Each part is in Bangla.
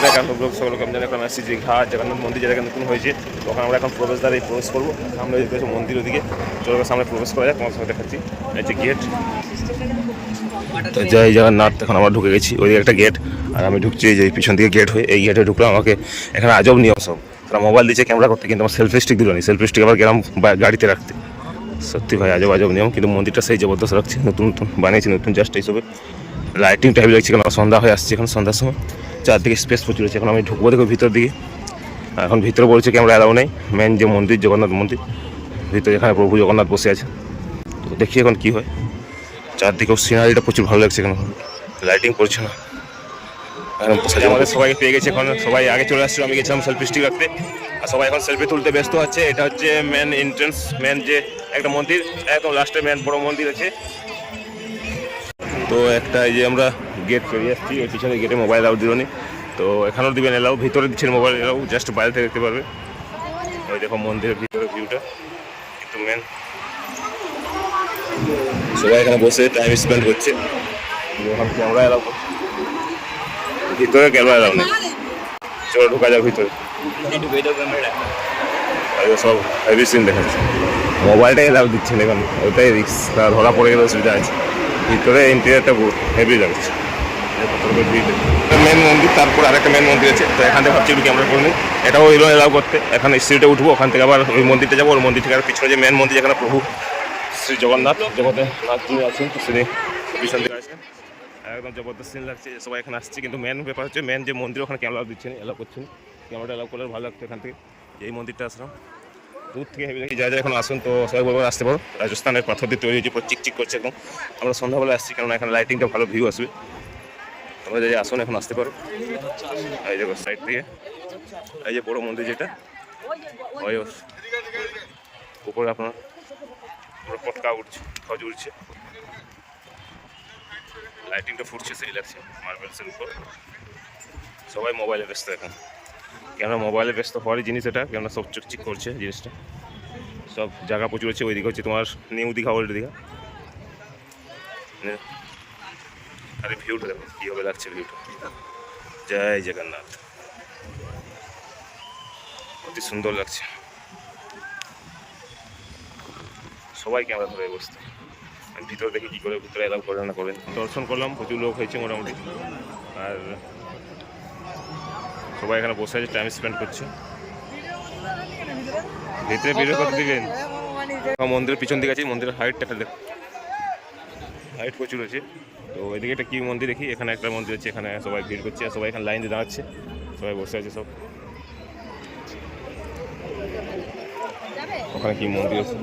আপনাদের একান্ত ব্লগ সকলকে আমি জানি এখন আসছি দীঘা জগন্নাথ মন্দির যেটা নতুন হয়েছে। তখন আমরা এখন প্রবেশদ্বারে প্রবেশ করবো। সামনে দেখেছো মন্দির ওদিকে, চলো সামনে প্রবেশ করা যায়, তোমার সঙ্গে দেখাচ্ছি। এই যে গেট, তো জয় জগন্নাথ। এখন আমরা ঢুকে গেছি, ওই একটা গেট আর আমি ঢুকছি এই যে পিছন দিকে গেট হয়ে। এই গেটে ঢুকলাম। আমাকে এখানে আজব নিয়ম সব, তারা মোবাইল দিচ্ছে ক্যামেরা করতে, কিন্তু আমার সেলফি স্টিক দিল নি। সেলফি স্টিক আবার গেলাম গাড়িতে রাখতে। সত্যি ভাই আজব আজব নিয়ম, কিন্তু মন্দিরটা সেই জবরদস্ত রাখছে। নতুন নতুন বানিয়েছে, নতুন জাস্ট এইসবে লাইটিং টাইপ লাগছে। কারণ সন্ধ্যা হয়ে আসছে, এখন সন্ধ্যার সময় চারদিকে স্পেস প্রচুর আছে। এখন আমি ঢুকবো দেখো ভিতর দিকে। এখন ভিতরে বলছে ক্যামেরা অ্যালাউ নেই। মেন যে মন্দির জগন্নাথ মন্দির, ভিতরে এখানে প্রভু জগন্নাথ বসে আছে। তো দেখি এখন কী হয়। চারদিকেও সিনারিটা প্রচুর ভালো লাগছে, এখন লাইটিং পড়ছে না। আমাদের সবাইকে পেয়ে গেছে, এখন সবাই আগে চলে আসছিল। আমি গেছিলাম সেলফি স্টিক রাখতে, আর সবাই এখন সেলফি তুলতে ব্যস্ত আছে। এটা হচ্ছে মেন এন্ট্রেন্স, মেন যে একটা মন্দির, একদম লাস্টে মেন বড় মন্দির আছে। তো একটা এই যে আমরা গেট পেরিয়ে আসছি, ওই পিছনে গেটে মোবাইল অ্যালাউ দিল নি। তো এখানেও দিবেন এলাও, ভিতরে দিচ্ছেন মোবাইল এলাও, জাস্ট বাইরে থেকে দেখতে পারবে। ওই দেখো মন্দিরের ভিতরে ভিউটা, কিন্তু মেন সবাই এখানে বসে টাইম স্পেন্ড করছে। এখন ক্যামেরা এলাও করছে, ভিতরে ক্যামেরা এলাও নেই। চলো ঢোকা যাক ভিতরে। সব হেভি সিন দেখাচ্ছে, মোবাইলটাই এলাও দিচ্ছে না, এখন ওইটাই রিক্স, ধরা পড়ে গেলে অসুবিধা আছে। ভিতরে ইন্টেরিয়ারটা হেভি লাগছে। মেন মন্দির, তারপর আরেকটা মেন মন্দির আছে। তো এখান থেকে ভাবছি একটু ক্যামেরা করে নিই, এটাও এলো এলাও করতে। এখানে স্ট্রিটে উঠবো, ওখান থেকে আবার ওই মন্দিরটা যাবো। ওই মন্দির থেকে আর পিছনে যে মেন মন্দির, যেখানে প্রভু শ্রী জগন্নাথ জগন্নাথ যিনি আছেন, তিনি পিছন দিকে আছেন। একদম জবরদস্ত সিন লাগছে, সবাই এখানে আসছে। কিন্তু মেন ব্যাপার হচ্ছে মেন যে মন্দির, ওখানে ক্যামেরা দিচ্ছেন, এলাও করছেন। ক্যামেরাটা এলাও করলে ভালো লাগতো। এখান থেকে এই মন্দিরটা আসলাম, দূর থেকে হেভি লাগছে। যা যা এখন আসুন, তো সবাই বলবো আসতে পারো। রাজস্থানের পাথর দিয়ে তৈরি হয়েছে, চিকচিক করছে একদম। আমরা সন্ধ্যাবেলা আসছি, কারণ এখানে লাইটিংটা ভালো ভিউ আসবে। তোমরা যে আসুন এখন আসতে পারো। এই দেখো সাইড থেকে এই যে বড় মন্দির, যেটা ওই উপরে আপনার পুরো পটকা উঠছে, খজ উঠছে, লাইটিংটা ফুটছে, সেই লাগছে মার্বেলসের উপর। সবাই মোবাইলে ব্যস্ত এখন, কেন মোবাইলে ব্যস্ত হওয়ারই জিনিস এটা, কেন সব চিকচিক করছে জিনিসটা। সব জায়গা প্রচুর হচ্ছে। ওই দিকে হচ্ছে তোমার নিউ দীঘা, ওল্ড দীঘা। আরে ভিউটা দেখো কীভাবে লাগছে, ভিউটা। জয় জগন্নাথ, অতি সুন্দর লাগছে। সবাই ক্যামেরা ধরে বসতে। আমি ভিতরে দেখি কী করে, ভিতরে এলাও করে না করেন। দর্শন করলাম, প্রচুর লোক হয়েছে মোটামুটি। আর সবাই এখানে বসে আছে, টাইম স্পেন্ড করছে। ভিতরে ভিডিও করতে দিবেন। মন্দিরের পিছন দিকে আছে, মন্দিরের হাইটটা দেখো, হাইট প্রচুর আছে। তো ওইদিকে একটা কী মন্দির দেখি, এখানে একটা মন্দির আছে, এখানে সবাই ভিড় করছে, সবাই এখানে লাইন দিয়ে দাঁড়াচ্ছে, সবাই বসে আছে সব। ওখানে কি মন্দির আছে,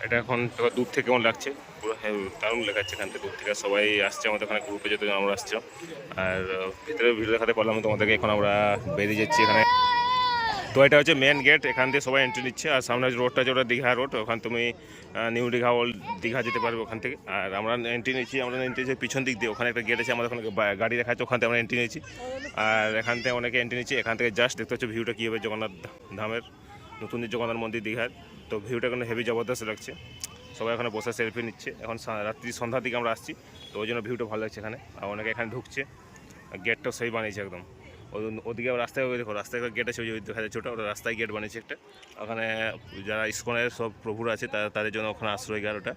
এটা এখন দূর থেকে কেমন লাগছে, পুরো দারুণ লেখাচ্ছে। এখান থেকে দূর থেকে সবাই আসছে, আমাদের ওখানে গ্রুপে যতজন আমরা আসছি। আর ভিতরে ভিডিও দেখাতে পারলাম তোমাদেরকে। এখন আমরা বেরিয়ে যাচ্ছি এখানে। তো এটা হচ্ছে মেন গেট, এখান দিয়ে সবাই এন্ট্রি নিচ্ছে। আর সামনে রোডটা আছে, ওটা দীঘা রোড, ওখানে তুমি নিউ দীঘা, ওল্ড দীঘা যেতে পারবে ওখান থেকে। আর আমরা এন্ট্রি নিচ্ছি, আমরা এন্ট্রি নিচ্ছি পিছন দিক দিয়ে। ওখানে একটা গেট আছে, আমাদের ওখানে গাড়ি দেখা যাচ্ছে, ওখান থেকে আমরা এন্ট্রি নিয়েছি। আর এখান থেকে অনেকে এন্ট্রি নিচ্ছি। এখান থেকে জাস্ট দেখতে হচ্ছে ভিউটা কী হবে, জগন্নাথ ধামের নতুন যে জগন্নাথ মন্দির দীঘার। তো ভিউটা কিন্তু হেভি জবরদস্ত লাগছে। সবাই এখানে বসে সেলফি নিচ্ছে। এখন রাত্রি সন্ধ্যার দিকে আমরা আসছি, তো ওই জন্য ভিউটা ভালো লাগছে এখানে। আর অনেকে এখানে ঢুকছে, গেটটাও সেই বানিয়েছে একদম। ওদিকে রাস্তায়, ওই দেখো রাস্তায় গেট আছে, ওই দেখা যাচ্ছে ওটা, ওটা রাস্তায় গেট বানিয়েছে একটা। ওখানে যারা ইস্কনের সব প্রভুরা আছে, তাদের জন্য ওখানে আশ্রয়গার ওটা,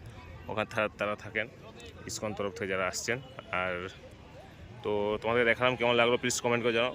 ওখানে তারা থাকেন ইস্কন তরফ থেকে যারা আসছেন। আর তো তোমাদের দেখালাম, কেমন লাগলো প্লিজ কমেন্ট করে জানাও।